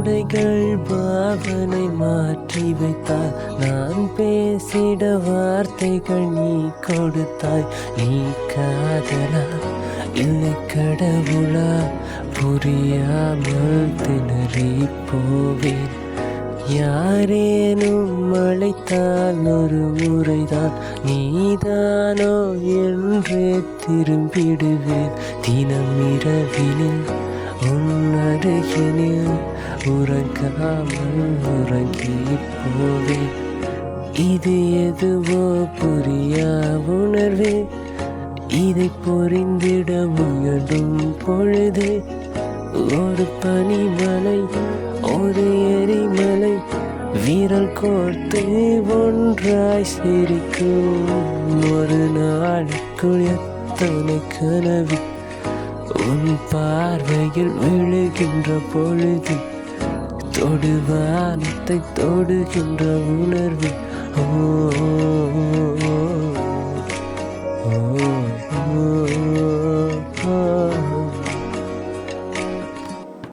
உடைகள் பாவனை மாற்றி வைத்தாய். நான் பேசிட வார்த்தைகள் நீ கொடுத்தாய். நீ காதலா இல்லை கடவுளா புரியாமல் திணறி போவேன். யாரேனும் அழைத்தால் ஒரு முறைதான் நீதானோ என்றே திரும்பிடுவேன். தினம் இரவினில் உன் அருகினில் உறங்காமல் உறங்கி போவேன். இது எதுவோ புரியா உணர்வே, இதை புரிந்திட முயலும் பொழுது ஒரு பனிமலை ஒரு எரிமலை வீரல் கோர்த்து ஒன்றாய் சிரிக்கும். ஒரு நாளுக்குள் எத்தனை கனவு உன் பார்வையில் விழுகின்ற பொழுது தொடுவானத்தை தொடுகின்ற உணர்வு. ஓ ஓ ஓ ஓ